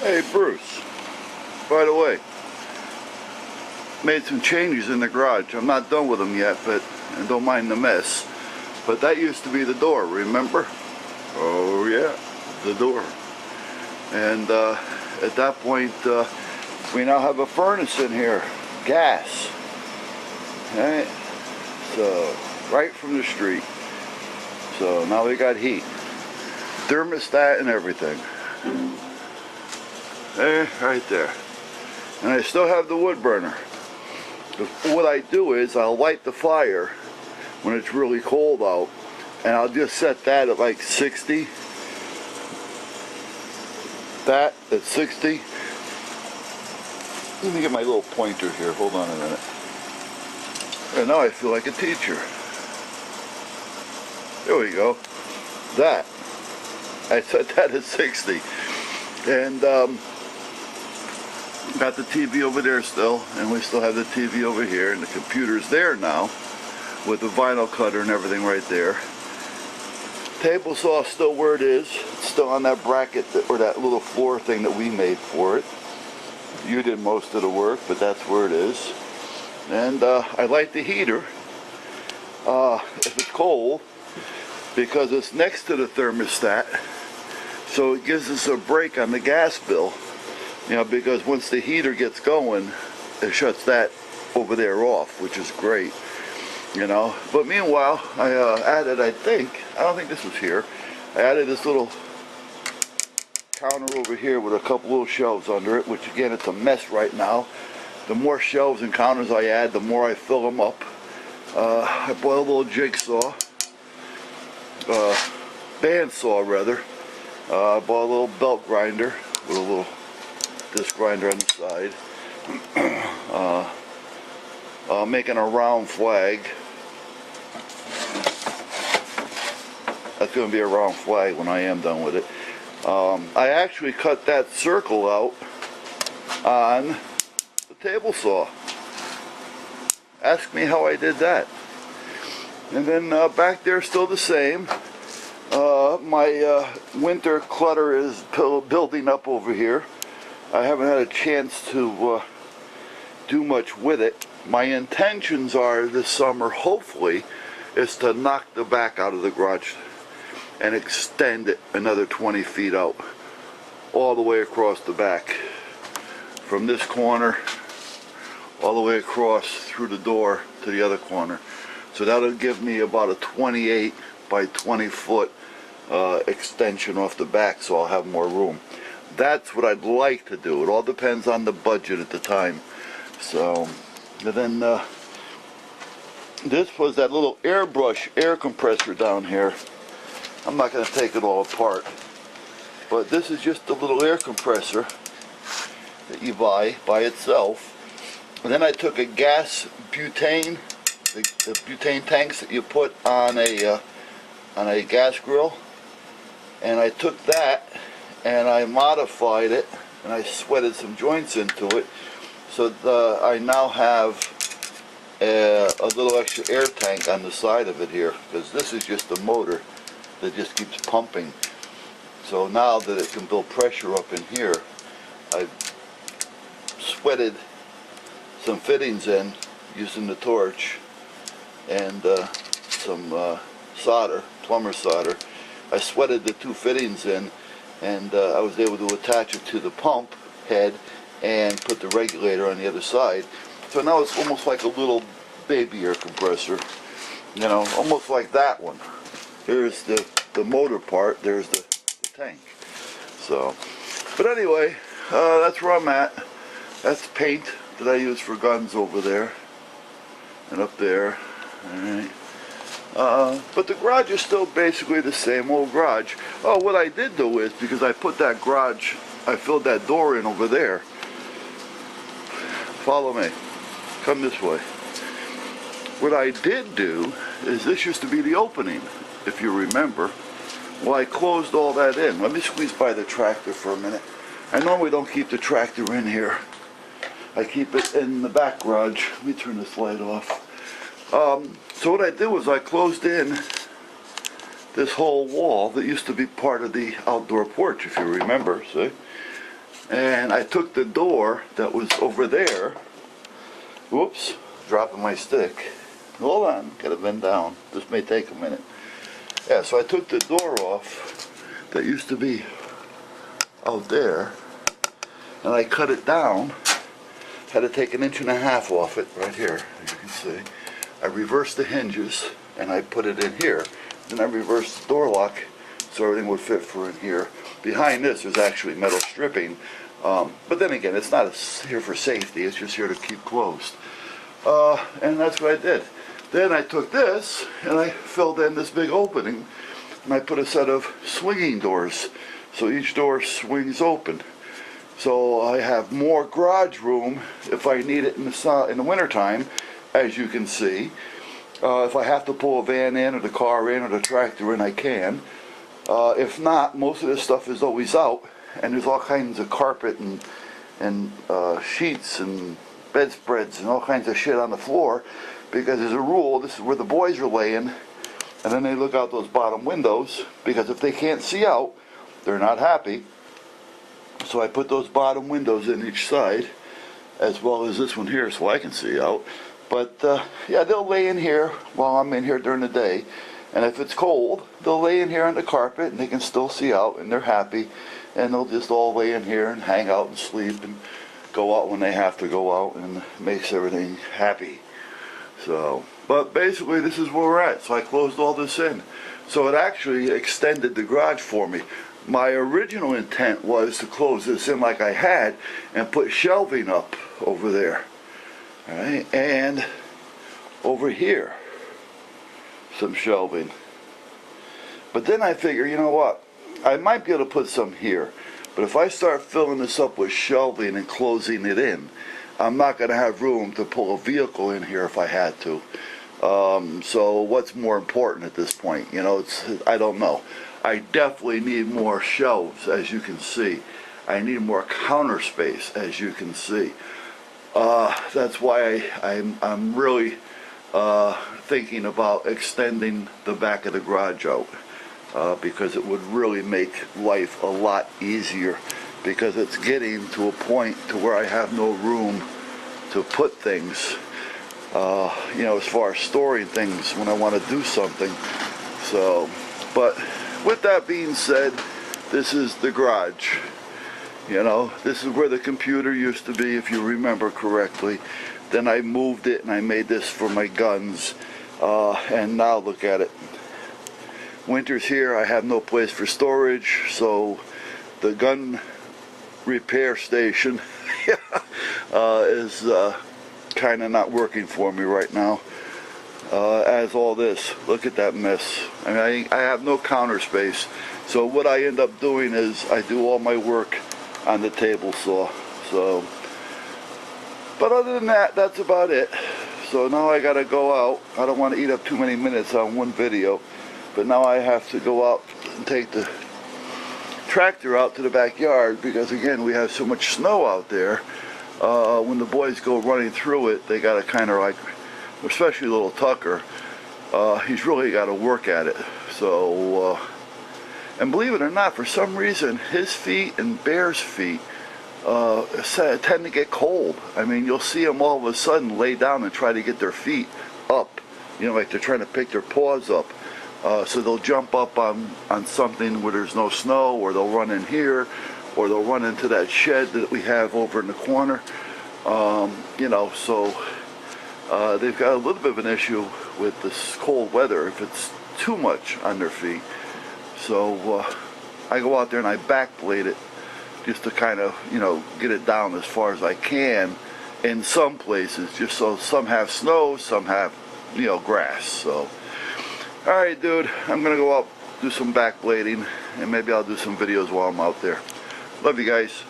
Hey Bruce, by the way, made some changes in the garage. I'm not done with them yet, but and don't mind the mess. But that used to be the door, remember? Oh yeah, the door. And at that point, we now have a furnace in here, gas. Alright, so right from the street. So now we got heat, thermostat and everything. There, right there. And I still have the wood burner. What I do is I'll light the fire when it's really cold out, and I'll just set that at like 60. That at 60. Let me get my little pointer here. Hold on a minute. And now I feel like a teacher. There we go. That. I set that at 60. And got the TV over there still, and we still have the TV over here, and the computer's there now with the vinyl cutter and everything right there. Table saw still where it is. It's still on that bracket or that little floor thing that we made for it. You did most of the work, but that's where it is. And I light the heater if it's cold, because it's next to the thermostat, so it gives us a break on the gas bill. You know, because once the heater gets going, it shuts that over there off, which is great, you know. But meanwhile, I added, I don't think this was here, I added this little counter over here with a couple little shelves under it, which again, it's a mess right now. The more shelves and counters I add, the more I fill them up. I bought a little jigsaw, bandsaw rather. I bought a little belt grinder with a little disc grinder on the side. Making a round flag. That's going to be a round flag when I am done with it. I actually cut that circle out on the table saw. Ask me how I did that. And then back there still the same. My winter clutter is building up over here. I haven't had a chance to do much with it. My intentions are this summer, hopefully, is to knock the back out of the garage and extend it another 20 feet out, all the way across the back. From this corner, all the way across through the door to the other corner. So that'll give me about a 28 by 20 foot extension off the back, so I'll have more room. That's what I'd like to do. It all depends on the budget at the time. So, and then this was that little airbrush air compressor down here. I'm not going to take it all apart, but this is just a little air compressor that you buy by itself. And then I took a gas butane, the butane tanks that you put on a gas grill, and I took that and I modified it, and I sweated some joints into it, so I now have a little extra air tank on the side of it here, because this is just a motor that just keeps pumping. So now that it can build pressure up in here, I've sweated some fittings in using the torch and some solder, plumber solder. I sweated the two fittings in, and I was able to attach it to the pump head and put the regulator on the other side. So now it's almost like a little baby air compressor, you know, almost like that one. Here's the motor part, there's the tank. So, but anyway, that's where I'm at. That's paint that I use for guns over there and up there. Alright. But the garage is still basically the same old garage. Oh, what I did do is, because I put that garage, I filled that door in over there. Follow me. Come this way. What I did do is, this used to be the opening, if you remember. Well, I closed all that in. Let me squeeze by the tractor for a minute. I normally don't keep the tractor in here. I keep it in the back garage. Let me turn this light off. So what I did was I closed in this whole wall that used to be part of the outdoor porch, if you remember, see? And I took the door that was over there. Whoops, dropping my stick. Hold on, gotta bend down. This may take a minute. Yeah, so I took the door off that used to be out there, and I cut it down. Had to take 1.5 inches off it right here, as you can see. I reversed the hinges and I put it in here. Then I reversed the door lock so everything would fit for in here. Behind this there's actually metal stripping, but then again, it's not here for safety, it's just here to keep closed. And that's what I did. Then I took this and I filled in this big opening, and I put a set of swinging doors, so each door swings open. So I have more garage room if I need it in the wintertime, as you can see. If I have to pull a van in or the car in or the tractor in, I can. If not, most of this stuff is always out, and there's all kinds of carpet and sheets and bedspreads and all kinds of shit on the floor, because as a rule, this is where the boys are laying, and then they look out those bottom windows, because if they can't see out, they're not happy. So I put those bottom windows in each side, as well as this one here, so I can see out. But yeah, they'll lay in here while I'm in here during the day, and if it's cold, they'll lay in here on the carpet and they can still see out, and they're happy, and they'll just all lay in here and hang out and sleep and go out when they have to go out, and it makes everything happy. So, but basically this is where we're at. So I closed all this in, so it actually extended the garage for me. My original intent was to close this in like I had and put shelving up over there. Alright, and over here, some shelving. But then I figure, you know what, I might be able to put some here, but if I start filling this up with shelving and closing it in, I'm not going to have room to pull a vehicle in here if I had to. So what's more important at this point? You know, I don't know. I definitely need more shelves, as you can see. I need more counter space, as you can see. That's why I'm really thinking about extending the back of the garage out, because it would really make life a lot easier, because it's getting to a point to where I have no room to put things, you know, as far as storing things when I want to do something. So, but with that being said, this is the garage. You know, this is where the computer used to be, if you remember correctly. Then I moved it and I made this for my guns, and now look at it. Winter's here, I have no place for storage, so the gun repair station is kind of not working for me right now. As all this, look at that mess. I mean, I have no counter space, so what I end up doing is I do all my work on the table saw. So, but other than that, that's about it. So now I gotta go out. I don't want to eat up too many minutes on one video, but now I have to go out and take the tractor out to the backyard, because again, we have so much snow out there. When the boys go running through it, they gotta kind of like, especially little Tucker, he's really got to work at it. So, and believe it or not, for some reason, his feet and Bear's feet tend to get cold. I mean, you'll see them all of a sudden lay down and try to get their feet up, you know, like they're trying to pick their paws up. So they'll jump up on something where there's no snow, or they'll run in here, or they'll run into that shed that we have over in the corner. You know, so they've got a little bit of an issue with this cold weather if it's too much on their feet. So I go out there and I backblade it just to kind of, you know, get it down as far as I can in some places, just so some have snow, some have, you know, grass. So, alright dude, I'm gonna go out, do some backblading, and maybe I'll do some videos while I'm out there. Love you guys.